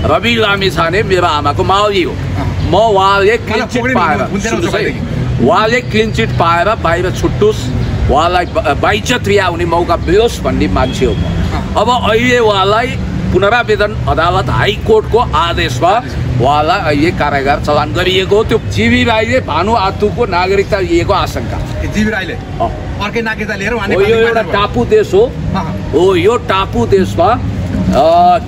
रवि लामिछाने मेरो आमाको मावली हो। म उहाँले क्लिन चिट पाएर उहाँले क्लिन चिट पाएर बाहिर छुट्टोस्, उहाँलाई बाइज्जत रिहा हुने मौका मिलोस् भन्ने मान्छे हो म। अब अहिले उहाँलाई पुनरावेदन अदालत हाइकोर्टको आदेशमा उहाँलाई अहिले कारागार चलान गरिएको हो। त्यो जीवी राईले भानु आतुको नागरिकता लिएको आशंका। जीवी राईले अर्कै नागरिकता लिएर यो एउटा टापु देश हो। यो टापु देशमा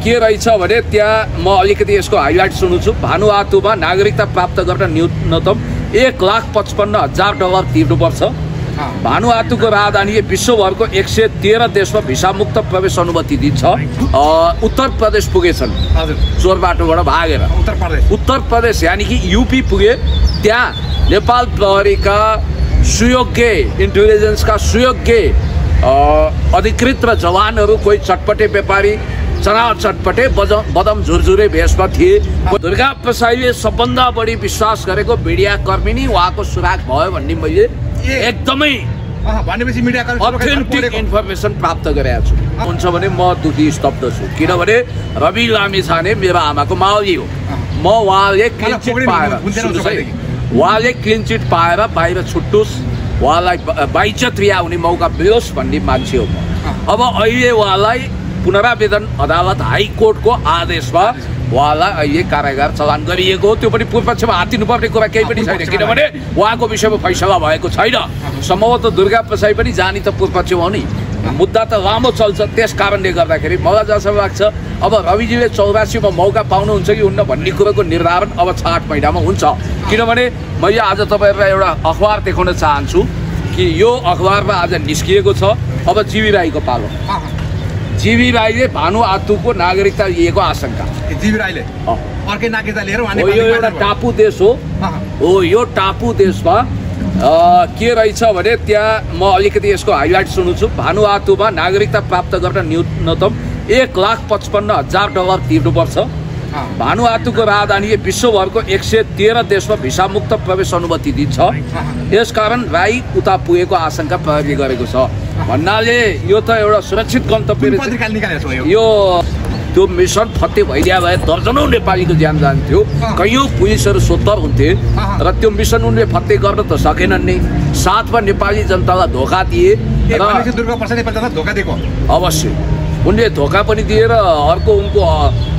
के रहेछ भने त्यहाँ म अलिकति यसको हाइलाइट सुनाउँछु। भानु आतुमा नागरिकता प्राप्त गर्न न्यूनतम $1,55,000 तिर्नुपर्छ। भानु आतुको राजधानीले विश्वभरको 113 देशमा भिसा मुक्त प्रवेश अनुमति दिन्छ। उत्तर प्रदेश पुगेछन् चोर बाटोबाट भागेर। उत्तर प्रदेश यानी कि यूपी पुगे। त्यहाँ नेपाल प्रहरीका सुयोग्य इन्टेलिजेन्सका सुयोग्य अधिकृत र जवानहरू कोही चटपटे व्यापारी चनाव चटपटे बदम झुरझुरे भेषमा थिए। दुर्गा प्रसाईले सबभन्दा बढी विश्वास गरेको मीडिया कर्मी नै उहाँको सुराग भयो भन्ने मैले एकदमै अथेन्टिक इन्फर्मेसन प्राप्त गरेको छु। हुन्छ भने म दुखी स्तब्ध छु, किनभने रवि लामिछाने मेरो आमाको मावली हो। म उहाँले क्लिन चिट पाएर बाहिर छुट्टोस्, उहाँलाई बाइज्जत रिहा हुने मौका मिलोस् भन्ने मान्छे हो म। अब अहिले उहाँलाई पुनरावेदन अदालत हाइकोर्टको आदेशमा उहाँलाई अहिले कारागार चलान गरिएको हो। त्यो पनि पूर्वपक्षमा हातिनुपर्ने कुरा केही पनि छैन, किनभने उहाँको विषयमा फैसला भएको छैन। सम्भवतः दुर्गा प्रसाई पनि जानी त पूर्वपक्षमा हो नि, मुद्दा त लामो चल्छ। त्यस कारणले गर्दाखेरि मलाई जसो लाग्छ अब रविजीले 84मा मौका पाउनुहुन्छ कि हुन्न भन्ने कुरोको निर्धारण अब 6-8 महिनामा हुन्छ। किनभने मैले आज तपाईँहरूलाई एउटा अखबार देखाउन चाहन्छु कि यो अखबारमा आज निस्किएको छ। अब जीवी राईको पालो। जीवी राईले भानु आतुको नागरिकता लिएको आशंका। जीवी राईले अर्कै नागरिकता लिएर यो एउटा टापु देश हो। यो टापु देशमा के रहेछ भने त्यहाँ म अलिकति यसको हाइलाइट सुनाउँछु। भानु आतुमा नागरिकता प्राप्त गर्न न्यूनतम $1,55,000 तिर्नुपर्छ। भानु आतुको राजधानीले विश्वभरको 113 देशमा भिसा मुक्त प्रवेश अनुमति दिन्छ। यसकारण राई उता पुगेको आशंका प्रहरीले गरेको छ। भन्नाले यो त एउटा सुरक्षित गन्तव्य यो त्यो मिसन फत्ते भइदिया भए दर्जनौं नेपालीको ज्यान जान्थ्यो, कैयौं पुलिसहरू सोत्तर हुन्थे र त्यो मिसन उनले फत्ते गर्न त सकेनन् नै। साथमा नेपाली जनतालाई धोका दिए र दुर्गा प्रसाईले धोका दिएको अवश्य उनले धोका पनि दिएर अर्को उनको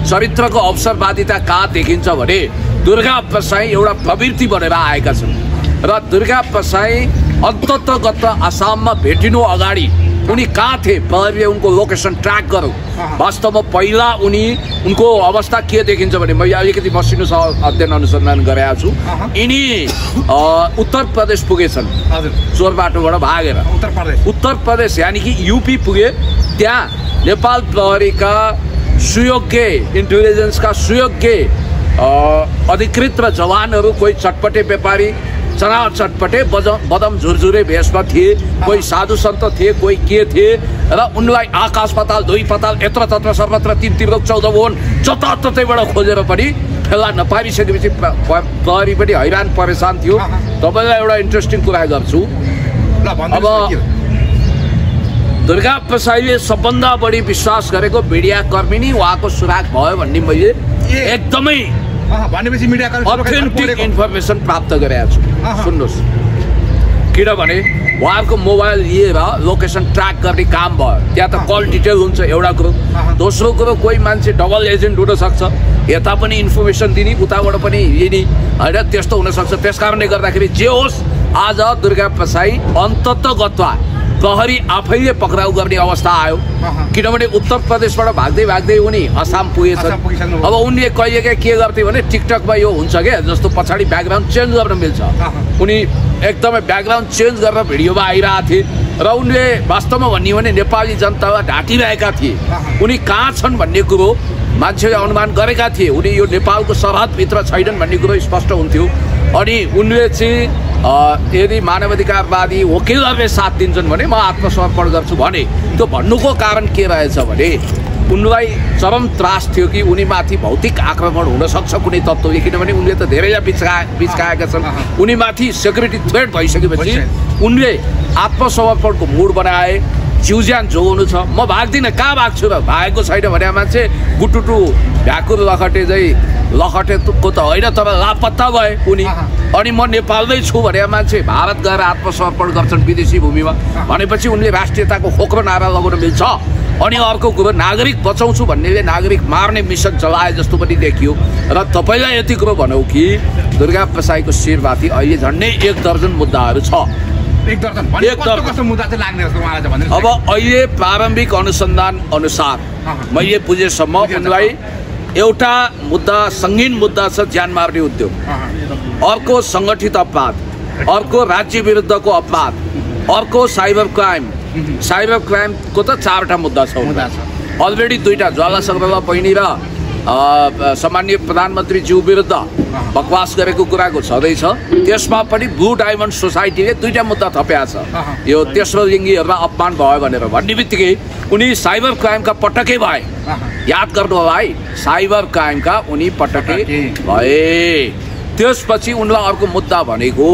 चरित्रको अवसरवादिता कहाँ देखिन्छ भने दुर्गा प्रसाई एउटा प्रवृत्ति बनेर आएका छन् र दुर्गा प्रसाई अन्ततगत आसाममा भेटिनु अगाडि उनी कहाँ थिए प्रहरीले उनको लोकेसन ट्र्याक गर्यो। वास्तवमा पहिला उनको अवस्था के देखिन्छ भने मैले अलिकति मसिनो अध्ययन अनुसन्धान गरेको छु। यिनी उत्तर प्रदेश पुगेछन् चोर बाटोबाट भागेर। उत्तर प्रदेश यानी कि यूपी पुगे। त्यहाँ नेपाल प्रहरीका सुयोग्य इन्टेलिजेन्सका सुयोग्य अधिकृत र जवानहरू कोही चटपटे व्यापारी चनाव चटपटे बदम झुरझुरे भेषमा थिए, कोही साधु सन्त थिए, कोही के थिए र उनलाई आकाश पाताल दुई पाताल यत्र तत्र सर्वत्र 3 14 भवन जताततैबाट खोजेर पनि फेला नपारिसकेपछि प्रहरी पनि हैरान परेशान थियो। तपाईँलाई एउटा इन्ट्रेस्टिङ कुरा गर्छु। अब दुर्गा प्रसाईले सबभन्दा बढी विश्वास गरेको मीडिया कर्मी नै उहाँको सुराग भयो भन्ने मैले एकदमै अथेन्टिक इन्फर्मेसन प्राप्त गरेको छु। सुन्नुहोस्, किनभने उहाँहरूको मोबाइल लिएर लोकेसन ट्र्याक गर्ने काम भयो। त्यहाँ त कल डिटेल हुन्छ एउटा कुरो। दोस्रो कुरो कोही मान्छे डबल एजेन्ट हुनसक्छ, यता पनि इन्फर्मेसन दिने उताबाट पनि लिने होइन, त्यस्तो हुनसक्छ। त्यस कारणले गर्दाखेरि जे होस् आज दुर्गा प्रसाई अन्ततगतमा प्रहरी आफैले पक्राउ गर्ने अवस्था आयो। किनभने उत्तर प्रदेशबाट भाग्दै भाग्दै उनी आसाम पुगेछन्। अब उनले कहिलेकाहीँ के गर्थे भने टिकटकमा यो हुन्छ क्या, जस्तो पछाडि ब्याकग्राउन्ड चेन्ज गर्न मिल्छ। उनी एकदमै ब्याकग्राउन्ड चेन्ज गरेर भिडियोमा आइरहेको थिए र उनले वास्तवमा भन्ने भने नेपाली जनतालाई ढाँटिरहेका थिए। उनी कहाँ छन् भन्ने कुरो मान्छेले अनुमान गरेका थिए। उनी यो नेपालको सरहदभित्र छैनन् भन्ने कुरो स्पष्ट हुन्थ्यो। अनि उनले चाहिँ यदि मानवाधिकारवादी वकिलहरूले साथ दिन्छन् भने म आत्मसमर्पण गर्छु भने त्यो भन्नुको कारण के रहेछ भने उनलाई चरम त्रास थियो कि उनीमाथि भौतिक आक्रमण हुन सक्छ कुनै तत्त्वले। किनभने उनले त धेरैलाई बिचकाएका छन्। उनीमाथि सेक्युरिटी थ्रेट भइसकेपछि उनले आत्मसमर्पणको मुड बनाए। जिउज्यान जोगाउनु छ म भाग्दिनँ कहाँ भाग्छु र भागेको छैन भने मान्छे गुटुटु भ्याकुर लखटे चाहिँ लखटेको त होइन तर लापत्ता भए उनी अनि म नेपालमै छु भने मान्छे भारत गएर आत्मसमर्पण गर्छन् विदेशी भूमिमा भनेपछि उनले राष्ट्रियताको खोक्रो नारा लगाउन मिल्छ अनि अर्को कुरो नागरिक बचाउँछु भन्नेले नागरिक मार्ने मिसन चलाए जस्तो पनि देखियो र तपाईँलाई यति कुरो भनौँ कि दुर्गा प्रसाईको शिरमाथि अहिले झन्डै 1 दर्जन मुद्दाहरू छ। अब अहिले प्रारम्भिक अनुसन्धान अनुसार मैले बुझेसम्म उनलाई एउटा मुद्दा सङ्गीन मुद्दा छ ज्यान मार्ने उद्योग, अर्को सङ्गठित अपराध, अर्को राज्य विरुद्धको अपराध, अर्को साइबर क्राइमको त 4वटा मुद्दा छ। अलरेडी 2टा ज्वाला सगरवाला बहिनी र सामान्य प्रधानमन्त्रीज्यू विरुद्ध बकवास गरेको कुराको छँदैछ। त्यसमा पनि ब्लू डायमन्ड सोसाइटीले 2टा मुद्दा थप्या छ यो तेस्रो लिङ्गीहरूलाई अपमान भयो भनेर भन्ने बित्तिकै उनी साइबर क्राइमका पटकै भए। याद गर्नु होला है, साइबर क्राइमका उनी पटकै भए। त्यसपछि उनलाई अर्को मुद्दा भनेको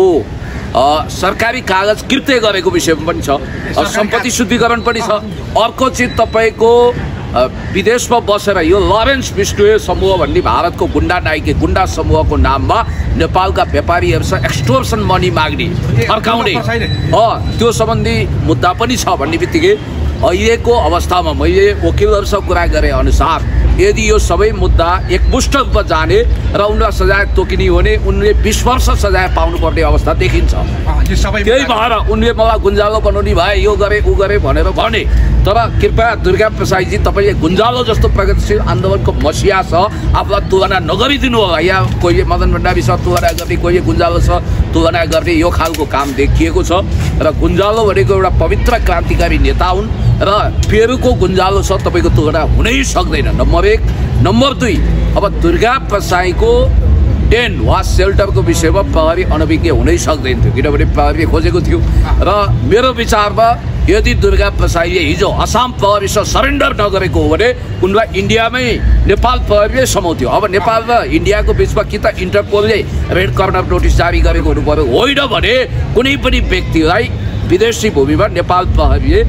सरकारी कागज कृत्य गरेको विषयमा पनि छ, सम्पत्ति शुद्धिकरण पनि छ। अर्को चाहिँ तपाईँको विदेशमा बसेर यो लरेन्स बिस्टोय समूह भन्ने भारतको गुन्डा नायकी गुन्डा समूहको नाममा नेपालका व्यापारीहरूसँग एक्सटोर्सन मनी माग्ने फर्काउने त्यो सम्बन्धी मुद्दा पनि छ भन्ने बित्तिकै अहिलेको अवस्थामा मैले वकिलहरूसँग कुरा गरे अनुसार यदि यो सबै मुद्दा एकमुष्ट रूपमा जाने र उनलाई सजाय तोकिने हो भने उनले 20 वर्ष सजाय पाउनुपर्ने अवस्था देखिन्छ। त्यही भएर उनले मलाई गुन्जालो बनाउने भए यो गरे ऊ गरे भनेर भने। तर कृपया दुर्गा प्रसाईजी तपाईँले गुन्जालो जस्तो प्रगतिशील आन्दोलनको मसिया छ आफूलाई तुलना नगरिदिनु होला। यहाँ कोहीले मदन भण्डारीसँग तुलना गर्ने, कोहीले गुन्जालोसँग तुलना गर्ने यो खालको काम देखिएको छ। र गुन्जालो भनेको एउटा पवित्र क्रान्तिकारी नेता हुन् र पेरुको गुन्जालो छ तपाईँको तुलना हुनै सक्दैन। नम्बर 1। नम्बर 2, अब दुर्गा प्रसाईको टेन्ट वा सेल्टरको विषयमा प्रहरी अनभिज्ञ हुनै सक्दैन थियो किनभने प्रहरीले खोजेको थियो। र मेरो विचारमा यदि दुर्गा प्रसाईले हिजो असम प्रहरीसँग सरेन्डर नगरेको हो भने उनलाई इन्डियामै नेपाल प्रहरीले समाउँथ्यो। अब नेपाल र इन्डियाको बिचमा कि त इन्टरपोलले रेड कर्नर नोटिस जारी गरेको हुनु पर्यो, होइन भने कुनै पनि व्यक्तिलाई विदेशी भूमिमा नेपाल प्रहरीले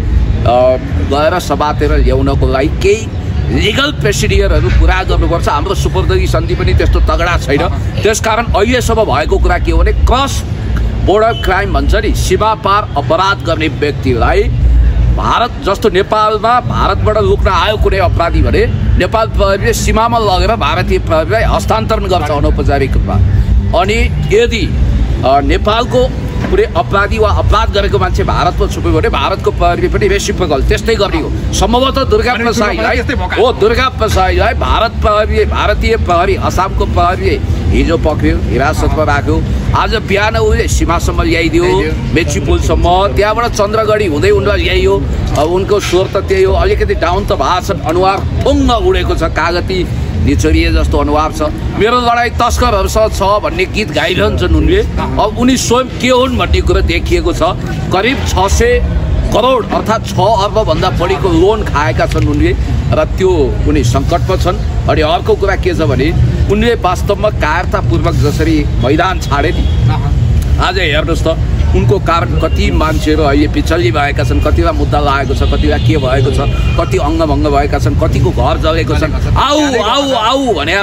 गएर समातेर ल्याउनको लागि केही लिगल प्रोसिडियरहरू पुरा गर्नुपर्छ। हाम्रो सुपुर्दगी सन्धि पनि त्यस्तो तगडा छैन। त्यसकारण अहिलेसम्म भएको कुरा के हो भने क्रस बोर्डर क्राइम भन्छ नि, सीमा पार अपराध गर्ने व्यक्तिलाई भारत जस्तो नेपालमा भारतबाट लुक्न आयो कुनै अपराधी भने नेपाल प्रहरीले सीमामा लगेर भारतीय प्रहरीलाई हस्तान्तरण गर्छ अनौपचारिक रूपमा। अनि यदि नेपालको कुनै अपराधी वा अपराध गरेको मान्छे भारतमा छुप्यो भने भारतको प्रहरीले पनि रेसिप्रोकल त्यस्तै गर्ने हो। सम्भवतः दुर्गा प्रसाईलाई भारतीय प्रहरी असमको प्रहरीले हिजो पक्रियो, हिरासतमा राख्यो। आज बिहान उसले सीमासम्म ल्याइदियो, मेची पुलसम्म, त्यहाँबाट चन्द्रगढी हुँदै उनलाई ल्याइयो। अब उनको स्वर त त्यही हो, अलिकति डाउन त भएको छ, अनुहार फुङ्ग उडेको छ, कागती निचोरिए जस्तो अनुहार छ। मेरो लडाइँ तस्करहरूसँग छ भन्ने गीत गाइरहन्छन् उनले। अब उनी स्वयं के हुन् भन्ने कुरो देखिएको छ। करिब 600 करोड अर्थात् 6 अर्बभन्दा बढीको लोन खाएका छन् उनले र त्यो उनी सङ्कटमा छन्। अनि अर्को कुरा के छ भने उनले वास्तवमा कायरतापूर्वक जसरी मैदान छाडे नि, आज हेर्नुहोस् त उनको कारण कति मान्छेहरू अहिले पिछल्ली भएका छन्, कतिलाई मुद्दा लागेको छ, कतिलाई के भएको छ, कति अङ्गभङ्ग भएका छन्, कतिको घर जलेको छन्। आऊ आऊ आऊ भने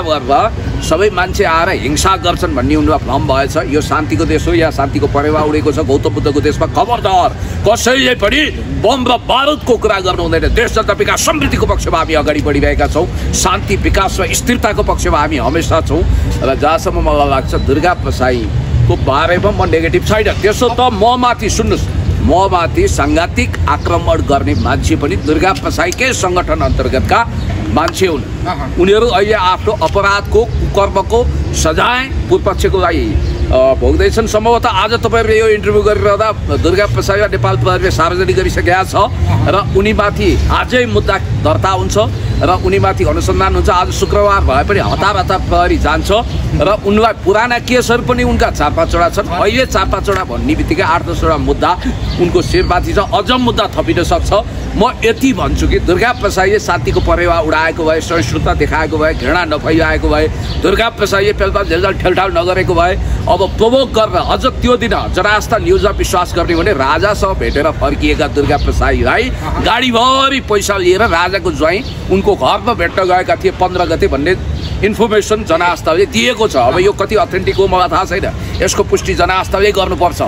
सबै मान्छे आएर हिंसा गर्छन् भन्ने उनलाई भ्रम भएछ। यो शान्तिको देश हो, यहाँ शान्तिको परेवा उडेको छ। गौतम बुद्धको देशमा खबरदार कसैले पनि बम र बारुदको कुरा गर्नु हुँदैन। देश जनता विकास समृद्धिको पक्षमा हामी अगाडि बढिरहेका छौँ, शान्ति विकास र स्थिरताको पक्षमा हामी हमेसा छौँ। र जहाँसम्म मलाई लाग्छ दुर्गा प्रसाईको बारेमा म नेगेटिभ छैन। त्यसो त ममाथि सुन्नुहोस्, ममाथि साङ्घातिक आक्रमण गर्ने मान्छे पनि दुर्गा प्रसाईकै सङ्गठन अन्तर्गतका मान्छे हुन्। उनीहरू अहिले आफ्नो अपराधको कुकर्मको सजाय पूर्वपक्षको लागि भोग्दैछन्। सम्भवतः आज तपाईँहरूले यो इन्टरभ्यू गरिरहँदा दुर्गा प्रसाईलाई नेपाल प्रहरीले सार्वजनिक गरिसकेका छ र उनीमाथि आजै मुद्दा दर्ता हुन्छ र उनीमाथि अनुसन्धान हुन्छ। आज शुक्रबार भए पनि हतार हतार प्रहरी जान्छ र उनलाई पुराना केसहरू पनि उनका 4-5वटा छन्। अहिले 4-5वटा भन्ने बित्तिकै 8-10वटा मुद्दा उनको शिरमाथि छ। अझ मुद्दा थपिन सक्छ। म यति भन्छु कि दुर्गा प्रसाईले शान्तिको परेवा उडाएको भए, सहिष्णुता देखाएको भए, घृणा नफैलाएको भए, दुर्गा प्रसाईले पेलपाल झेलझाल ठेलठाल नगरेको भए, अब प्रोभोक गरेर अझ त्यो दिन जनआस्था न्युजमा विश्वास गर्ने भने राजासँग भेटेर फर्किएका दुर्गा प्रसाईलाई गाडीभरि पैसा लिएर राजाको ज्वाइँ उनको घरमा भेट्न गएका थिए 15 गते भन्ने इन्फर्मेसन जनआस्थाले दिएको छ। अब यो कति अथेन्टिक हो मलाई थाहा छैन, यसको पुष्टि जनआस्थाले गर्नुपर्छ।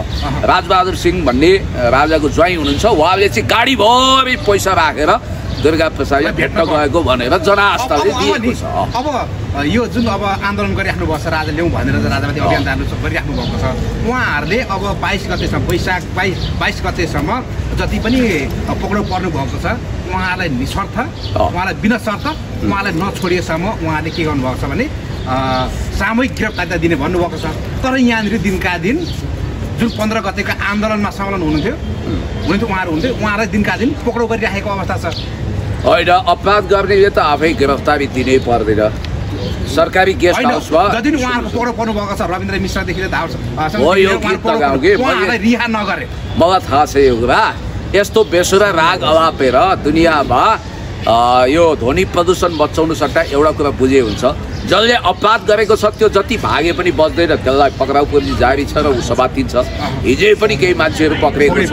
राजबहादुर सिंह भन्ने राजाको ज्वाइँ हुनुहुन्छ, उहाँले चाहिँ गाडीभरि पैसा राखेर दुर्गा प्रसाईलाई भेट्न गएको भनेर जनआस्थाले दिएको छ। अब यो जुन अब आन्दोलन गरिराख्नु भएको छ, राजा ल्याउँ भनेर राजामाथि अभियान गरिराख्नु भएको छ, उहाँहरूले अब 22 गतेसम्म वैशाख 22 गतेसम्म जति पनि पक्राउ पर्नु भएको छ उहाँलाई निशर्त, उहाँलाई बिना शर्त उहाँलाई नछोडिएसम्म उहाँले के गर्नुभएको छ भने सामूहिक गिरफ्तारिता दिने भन्नुभएको छ। तर यहाँनिर दिनका दिन जुन 15 गतेको आन्दोलनमा संलग्न हुनुहुन्थ्यो उहाँलाई दिनका दिन पक्राउ गरिराखेको अवस्था छ। होइन, अपराध गर्नेले त आफै गिरफ्तारी दिनै पर्दैन। सरकारी गेस्ट हाउसमा जति उहाँको पक्राउ पर्नु भएको छ रविन्द्र मिश्रदेखि हो यो गीत लगाउँगे रिहा नगरे। मलाई थाहा छ यो कुरा। यस्तो बेसुरा राग अलापेर दुनियाँमा यो ध्वनि प्रदूषण बचाउनु सट्टा एउटा कुरा बुझे हुन्छ, जसले अपराध गरेको छ त्यो जति भागे पनि बच्दैन, त्यसलाई पक्राउ पनि जारी छ र ऊ समातिन्छ। हिजै पनि केही मान्छेहरू पक्रेको छ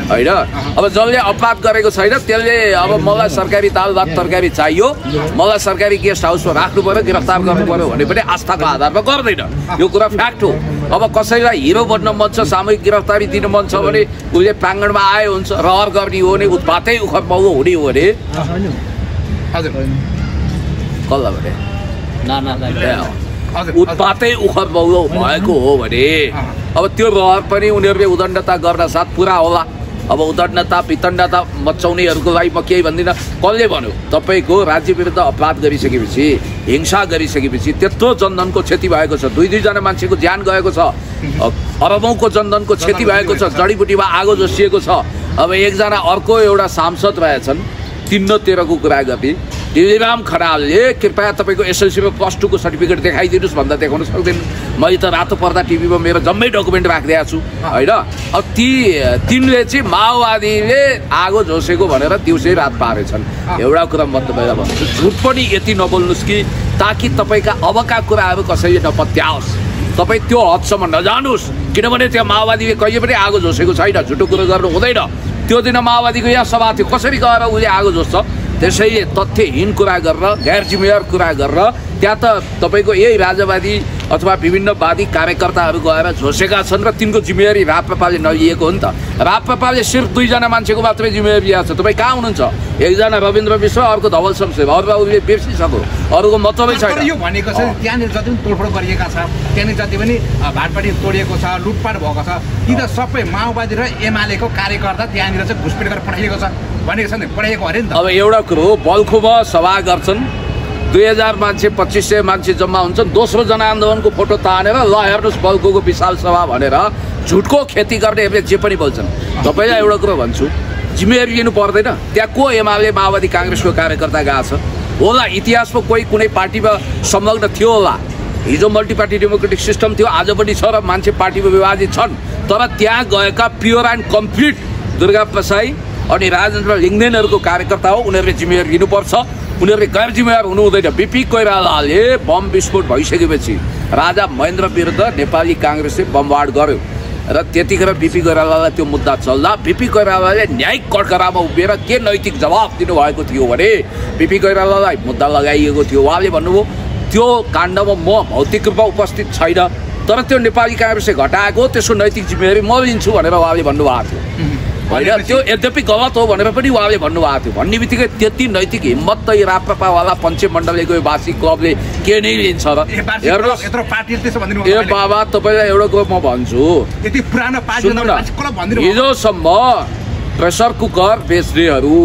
होइन। अब जसले अपराध गरेको छैन त्यसले अब मलाई सरकारी दाल भात तरकारी चाहियो, मलाई सरकारी गेस्ट हाउसमा राख्नु पर्यो, गिरफ्तार गर्नु पर्यो भने पनि आस्थाको आधारमा गर्दैन। यो कुरा फ्याक्ट हो। अब कसैलाई हिरो बन्न मन छ, सामूहिक गिरफ्तारी दिनु मन छ भने उसले प्राङ्गणमा आयो हुन्छ, रहर गर्ने हो भने, उत्पातै उखलमौलो हुने हो भने कसलाई भने उत्पातै उखलमौलो भएको हो भने अब त्यो रहर पनि उनीहरूले उदण्डता गर्न साथ पुरा होला। अब उदण्डता वितण्डता मचाउनेहरूको लागि म केही भन्दिनँ। कसले भन्यो तपाईँको राज्य विरुद्ध अपराध गरिसकेपछि, हिंसा गरिसकेपछि त्यत्रो जनधनको क्षति भएको छ, 2-2 मान्छेको ज्यान गएको छ, अरबौँको जनधनको क्षति भएको छ, जडीबुटीमा आगो जोसिएको छ। अब एकजना अर्को एउटा सांसद रहेछन् 3-13 को कुरा गर्ने दिलीराम खनालले कृपया तपाईँको एसएलसीमा +2 को सर्टिफिकेट देखाइदिनुहोस् भन्दा देखाउन सक्दैन। मैले त रातो पर्दा टिभीमा मेरो जम्मै डकुमेन्ट राखिदिएको छु होइन। अब तिनले चाहिँ माओवादीले आगो झोसेको भनेर दिउँसै रात पारेछन्। एउटा कुरा म तपाईँलाई भन्छु, झुट पनि यति नबोल्नुहोस् कि ताकि तपाईँका अबका कुराहरू कसैले नपत्याओस्, तपाईँ त्यो हदसम्म नजानुहोस्। किनभने त्यहाँ माओवादीले कहिले पनि आगो झोसेको छैन, झुटो कुरो गर्नु हुँदैन। त्यो दिन माओवादीको यहाँ सभा थियो, कसरी गएर उसले आगो झोस्छ? त्यसैले तथ्यहीन कुरा गरेर, गैर जिम्मेवार कुरा गरेर त्यहाँ त तपाईँको यही राजावादी अथवा विभिन्नवादी कार्यकर्ताहरू गएर झोसेका छन् र तिनको जिम्मेवारी राप्रपाले नलिएको हो नि त। राप्रपाले सिर्फ 2 मान्छेको मात्रै जिम्मेवारी लिएको छ। तपाईँ कहाँ हुनुहुन्छ? एकजना रविन्द्र मिश्र, अर्को धवल शमशेर, अरूलाई उसले बिर्सिसक्यो, अरूको मतलबै छैन। यो भनेको छ त्यहाँनिर जति पनि तोडफोड गरिएका छ, त्यहाँनिर जति पनि भाटपाटी तोडिएको छ, लुटपाट भएको छ, ती त सबै माओवादी र एमालेको कार्यकर्ता त्यहाँनिर चाहिँ घुसपेट गरेर पठाइएको छ भनेको छ नि, पठाइएको अरे नि त। अब एउटा कुरो बल्खुमा सभा गर्छन्, 2000 मान्छे 2500 मान्छे जम्मा हुन्छन्, दोस्रो जनआन्दोलनको फोटो तानेर ल हेर्नुहोस् बल्खुको विशाल सभा भनेर झुटको खेती गर्नेहरूले जे पनि बोल्छन्। तपाईँलाई एउटा कुरो भन्छु, जिम्मेवारी लिनु पर्दैन। त्यहाँ को एमाले माओवादी काङ्ग्रेसको कार्यकर्ता गएको छ होला? इतिहासमा कोही कुनै पार्टीमा संलग्न थियो होला? हिजो मल्टिपार्टी डेमोक्रेटिक सिस्टम थियो, आज पनि छ र मान्छे पार्टीमा विभाजित छन्। तर त्यहाँ गएका प्योर एन्ड कम्प्लिट दुर्गा प्रसाई अनि राजेन्द्र लिङ्गदेनहरूको कार्यकर्ता हो, उनीहरूले जिम्मेवारी लिनुपर्छ। उनीहरूले गैर जिम्मेवार हुनु हुँदैन। बिपी कोइरालाले बम विस्फोट भइसकेपछि राजा महेन्द्र विरुद्ध नेपाली काङ्ग्रेसले बमबाड गर्यो र त्यतिखेर बिपी कोइरालालाई त्यो मुद्दा चल्दा बिपी कोइरालाले न्यायिक कटघरामा उभिएर के नैतिक जवाफ दिनुभएको थियो भने बिपी कोइरालालाई मुद्दा लगाइएको थियो। उहाँले भन्नुभयो त्यो काण्डमा म भौतिक रूपमा उपस्थित छैन, तर त्यो नेपाली काङ्ग्रेसले घटाएको त्यसको नैतिक जिम्मेवारी म लिन्छु भनेर उहाँले भन्नुभएको थियो होइन। त्यो यद्यपि गलत हो भनेर पनि उहाँले भन्नुभएको थियो। भन्ने बित्तिकै त्यति नैतिक हिम्मत त यो राप्रपावाला पञ्चमण्डलीको वासी क्लबले के नै लिन्छ र? हेर्नुहोस् ए बाबा, तपाईँलाई एउटा कुरो म भन्छु, हिजोसम्म प्रेसर कुकर बेच्नेहरू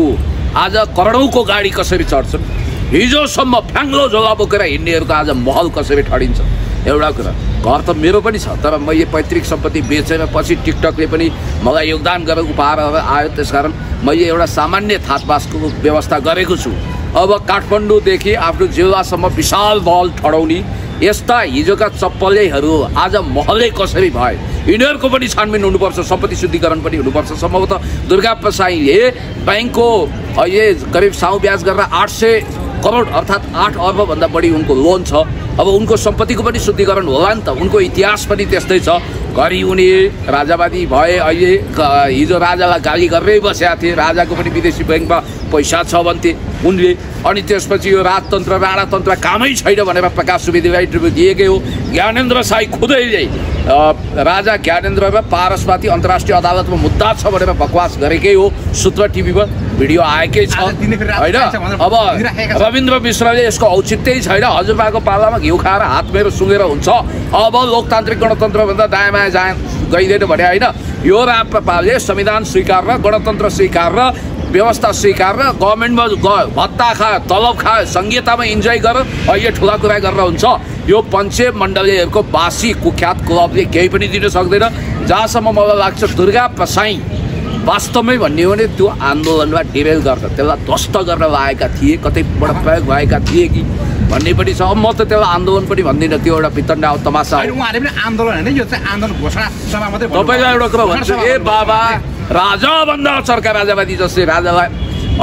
आज करोडौँको गाडी कसरी चढ्छन्, हिजोसम्म फ्याङ्लो झोला बोकेर हिँड्नेहरूको आज महल कसरी ठडिन्छ? एउटा कुरा, घर त मेरो पनि छ, तर मैले पैतृक सम्पत्ति बेचेर पछि टिकटकले पनि मलाई योगदान गरेर उपहारहरू आयो, त्यसकारण मैले एउटा सामान्य थातबासको व्यवस्था गरेको छु। अब काठमाडौँदेखि आफ्नो जिल्लासम्म विशाल बल ठडाउने यस्ता हिजोका चप्पलेहरू आज महलै कसरी भए यिनीहरूको पनि छानबिन हुनुपर्छ, सम्पत्ति शुद्धिकरण पनि हुनुपर्छ। सम्भवतः दुर्गा प्रसाईले ब्याङ्कको अहिले करिब साउ ब्याज गरेर 800 करोड अर्थात् 8 अर्बभन्दा बढी उनको लोन छ। अब उनको सम्पत्तिको पनि शुद्धिकरण होला नि त, उनको इतिहास पनि त्यस्तै छ। घरि उनी राजावादी भए, अहिले हिजो राजालाई गाली गर्दै बसेका थिए, राजाको पनि विदेशी ब्याङ्कमा पैसा छ भन्थे उनले। अनि त्यसपछि यो राजतन्त्र राणातन्त्र कामै छैन भनेर प्रकाश सुवेदीलाई इन्टरभ्यू दिएकै हो। ज्ञानेन्द्र साई खुदैले राजा ज्ञानेन्द्र र पारसमाथि अन्तर्राष्ट्रिय अदालतमा मुद्दा छ भनेर बकवास गरेकै हो, सूत्र टिभीमा भिडियो आएकै छ होइन। अब रविन्द्र मिश्रले यसको औचित्यै छैन, हजुरबाको पालामा घिउ खाएर हात मेरो सुँगेर हुन्छ, अब लोकतान्त्रिक गणतन्त्रभन्दा दायाँ बायाँ गइँदैन भने होइन। यो राप्रपाले संविधान स्वीकार र गणतन्त्र स्वीकार र व्यवस्था स्वीकार र गभर्मेन्टमा भत्ता खायो, तलब खायो, संघीयतामा इन्जोय गर, अहिले ठुला कुरा गरेर हुन्छ। यो पञ्चे मण्डलीहरूको बासी कुख्यात क्लबले केही पनि दिन सक्दैन। जहाँसम्म मलाई लाग्छ दुर्गा प्रसाई वास्तवमै भन्ने हो भने त्यो आन्दोलनमा डिरेल गर्छ, त्यसलाई ध्वस्त गर्न लागेका थिए, कतैबाट प्रयोग भएका थिए कि भन्ने पनि छ। अब म त त्यसलाई आन्दोलन पनि भन्दिनँ, त्यो एउटा पितण्डा तमासा हो। उहाँले पनि आन्दोलन होइन, यो चाहिँ आन्दोलन घोषणा सभा मात्रै। तपाईँलाई एउटा कुरा भन्छु, ए बाबा राजाभन्दा चर्का राजावादी जस्तै राजालाई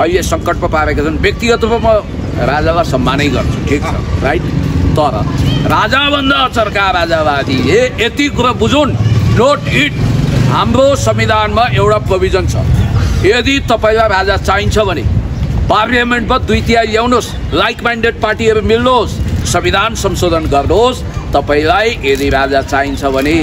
अहिले सङ्कटमा पारेका छन्। व्यक्तिगत रूपमा म राजालाई सम्मानै गर्छु, ठिक छ, राइट। तर राजाभन्दा चर्का राजावादीले यति कुरा बुझुन्, नोट इट, हाम्रो संविधानमा एउटा प्रोभिजन छ, यदि तपाईँलाई राजा चाहिन्छ भने पार्लियामेन्टमा 2/3 ल्याउनुहोस्, लाइक माइन्डेड पार्टीहरू मिल्नुहोस्, संविधान संशोधन गर्नुहोस्। तपाईँलाई यदि राजा चाहिन्छ भने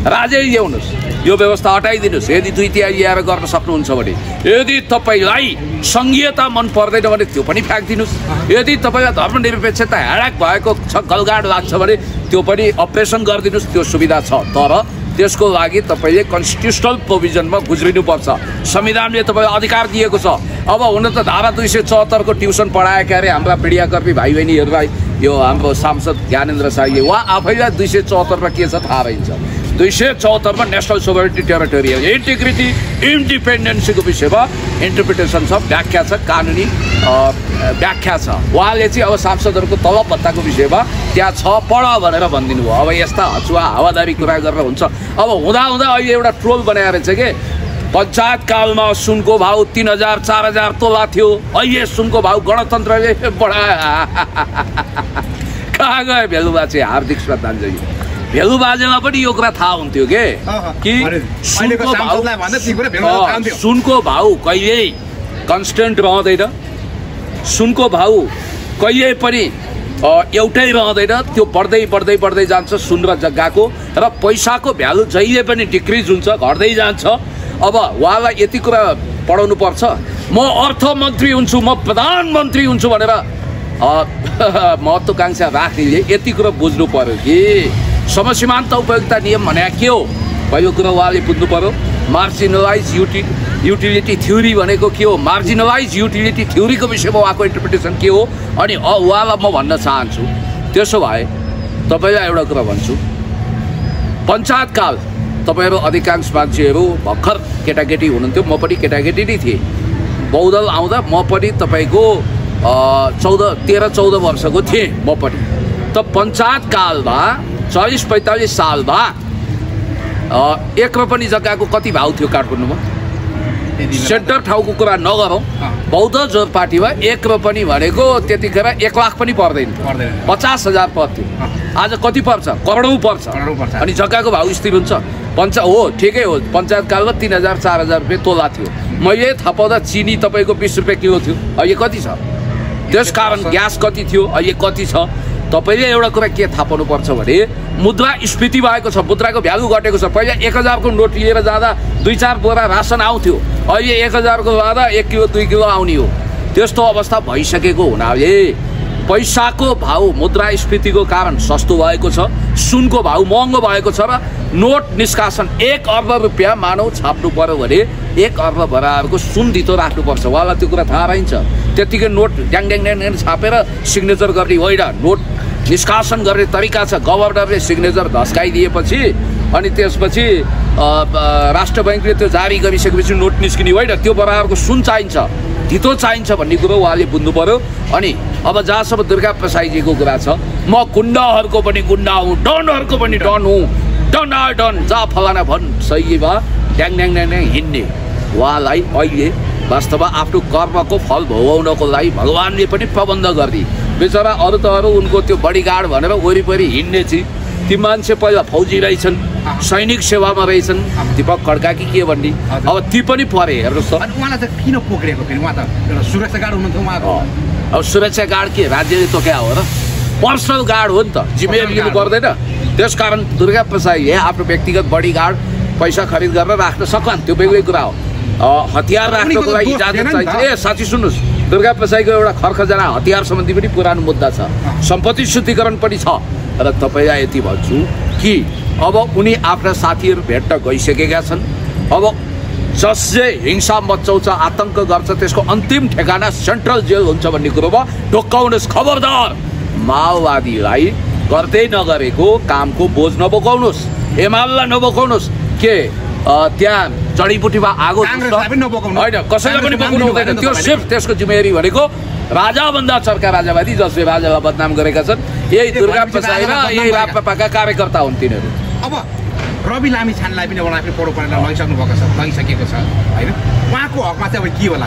राजै ल्याउनुहोस्, यो व्यवस्था हटाइदिनुहोस्, यदि 2/3 ल्याएर गर्न सक्नुहुन्छ भने। यदि तपाईँलाई सङ्घीयता मन पर्दैन भने त्यो पनि फ्याँकिदिनुहोस्। यदि तपाईँलाई धर्मनिरपेक्षता ह्याडक भएको छ, गलगाड लाग्छ भने त्यो पनि अपरेसन गरिदिनुहोस्, त्यो सुविधा छ। तर त्यसको लागि तपाईँले कन्स्टिट्युसनल प्रोभिजनमा गुज्रिनुपर्छ। संविधानले तपाईँलाई अधिकार दिएको छ। अब हुन त धारा 274 को ट्युसन पढाएका अरे हाम्रा पीडियाकर्मी भाइ बहिनीहरूलाई यो हाम्रो सांसद ज्ञानेन्द्र साईले, उहाँ आफैलाई 274 मा के छ थाहा रहन्छ। 274 मा नेसनल सोभरेनिटी टेरिटोरियल इन्टिग्रिटी इन्डिपेन्डेन्सीको विषयमा इन्टरप्रिटेसन छ, व्याख्या छ, कानुनी व्याख्या छ। उहाँले चाहिँ अब सांसदहरूको तलब भत्ताको विषयमा त्यहाँ छ, पढ भनेर भनिदिनु भयो। अब यस्ता हचुवा हावादारी कुरा गरेर हुन्छ। अब हुँदा हुँदा अहिले एउटा ट्रोल बनाएर चाहिँ के पञ्चायत कालमा सुनको भाउ 3000-4000 तोला थियो, अहिले सुनको भाउ गणतन्त्रले बढायो। कहाँ गयो भेलु बाजे? हार्दिक श्रद्धाञ्जली। भेलु बाजेलाई पनि यो कुरा थाहा हुन्थ्यो कि सुनको भाउ कहिल्यै कन्स्टेन्ट रहँदैन, सुनको भाउ कहिल्यै पनि एउटै रहँदैन, त्यो बढ्दै बढ्दै बढ्दै जान्छ सुन र जग्गाको, र पैसाको भ्यालु जहिले पनि डिक्रिज हुन्छ, घट्दै जान्छ। अब उहाँलाई यति कुरा पढाउनु पर्छ, म अर्थमन्त्री हुन्छु, म प्रधानमन्त्री हुन्छु भनेर महत्त्वाकांक्षा राख्नेले यति कुरा बुझ्नु पर्यो कि समसीमान्त उपयोगिता नियम भने के हो पहिलो कुरा उहाँले बुझ्नु पर्यो। मार्जिनलाइज युटिलिटी थ्योरी भनेको के हो, मार्जिनलाइज युटिलिटी थ्योरीको विषयमा उहाँको इन्टरप्रिटेसन के हो। अनि उहाँलाई म भन्न चाहन्छु, त्यसो भए तपाईँलाई एउटा कुरा भन्छु, पञ्चायतकाल तपाईँहरू अधिकांश मान्छेहरू भर्खर केटाकेटी हुनुहुन्थ्यो, म पनि केटाकेटी नै थिएँ। बहुदल आउँदा म पनि तपाईँको 13-14 वर्षको थिएँ म पनि। त पञ्चायतकालमा 40-45 सालमा एक रुपैयाँ जग्गाको कति भाउ थियो काठमाडौँमा? सेन्टर ठाउँको कुरा नगरौँ, बौद्ध जोर पार्टीमा 1 रुपैयाँ भनेको त्यतिखेर 1 लाख पनि पर्दैन, 50,000 पर्थ्यो। आज कति पर्छ? करोडौँ पर्छ। अनि जग्गाको भाउ स्थिर हुन्छ। हो ठिकै हो, पञ्चायतकालमा 3000-4000 रुपियाँ तोला थियो। मैले थाहा पाउँदा चिनी तपाईँको 20 रुपियाँ किलो थियो, अहिले कति छ? त्यसकारण ग्यास कति थियो, अहिले कति छ? तपाईँले एउटा कुरा के थाहा पाउनुपर्छ भने मुद्रास्फीति भएको छ, मुद्राको भ्यालु घटेको छ। पहिला 1000 को नोट लिएर जाँदा 2-4 बोरा रासन आउँथ्यो, अहिले 1000 को जाँदा 1 किलो 2 किलो आउने हो। त्यस्तो अवस्था भइसकेको हुनाले पैसाको भाउ मुद्रास्फीतिको कारण सस्तो भएको छ, सुनको भाउ महँगो भएको छ र नोट निष्कासन 1 अर्ब रुपियाँ मानव छाप्नु पर्यो भने 1 अर्ब बराबरको सुन धितो राख्नुपर्छ। उहाँलाई त्यो कुरा थाहा रहन्छ। त्यतिकै नोट ड्याङ ड्याङ ड्याङ छापेर सिग्नेचर गर्ने होइन, नोट निष्कासन गर्ने तरिका छ। गभर्नरले सिग्नेचर धस्काइदिएपछि अनि त्यसपछि राष्ट्र बैङ्कले त्यो जारी गरिसकेपछि नोट निस्किने होइन, त्यो बराबरको सुन चाहिन्छ, धितो चाहिन्छ भन्ने कुरो उहाँले बुझ्नु पर्यो। अनि अब जहाँसम्म दुर्गा प्रसाईजीको कुरा छ, म गुन्डाहरूको पनि गुन्डा हुँ, डनहरूको पनि डन हुँ, डन जहाँ फलाना भन्, सही भयो, ड्याङ ड्याङ ड्याङ ड्याङ हिँड्ने उहाँलाई अहिले वास्तवमा आफ्नो कर्मको फल भोगाउनको लागि भगवान्ले पनि प्रबन्ध गरिदिए। बेचरा अरू त अरू उनको त्यो बडीगार्ड भनेर वरिपरि हिँड्ने चाहिँ ती मान्छे पहिला फौजी रहेछन्, सैनिक सेवामा रहेछन्, दीपक खड्का के भन्ने, अब ती पनि परे। हेर्नुहोस् त, उहाँलाई चाहिँ किन पक्रेको? फेरि उहाँ त एउटा सुरक्षा गार्ड हुनुहुन्थ्यो उहाँको। अब सुरक्षा गार्ड के राज्यले तोक्या हो र? पर्सनल गार्ड हो नि त, जिम्मेवारी लिनु पर्दैन। त्यसकारण दुर्गा प्रसाईले आफ्नो व्यक्तिगत बडीगार्ड पैसा खरिद गरेर राख्न सक्लान्, त्यो बेग्लै कुरा हो। हतियार राख्नको लागि इजाजत चाहिन्छ। ए साथी सुन्नुहोस्, दुर्गा प्रसाईको एउटा खर्खजना हतियार सम्बन्धी पनि पुरानो मुद्दा छ, सम्पत्ति शुद्धिकरण पनि छ। र तपाईँलाई यति भन्छु कि अब उनी आफ्ना साथीहरू भेट्न गइसकेका छन्। अब जसले हिंसा मचाउँछ, आतंक गर्छ, त्यसको अन्तिम ठेगाना सेन्ट्रल जेल हुन्छ भन्ने कुरोमा ढोक्काउनुहोस्। खबरदार, माओवादीलाई गर्दै नगरेको कामको बोझ नबोकाउनुहोस्, एमालेलाई नबोकाउनुहोस्। के त्यहाँ जडीबुटीमा आगो होइन, कसैलाई पनि बोकाउनु हुँदैन। त्यो सिर्फ त्यसको जिम्मेवारी भनेको राजाभन्दा चर्का राजावादी जसले राजालाई बदनाम गरेका छन्, यही दुर्गा प्रसाई र यही राप्रपाका कार्यकर्ता हुन् तिनीहरू। अब रवि लामिछानेलाई पनि उहाँले पढो परेर लगिसक्नु भएको छ, लगिसकेको छ होइन, उहाँको हकमा चाहिँ अब के होला?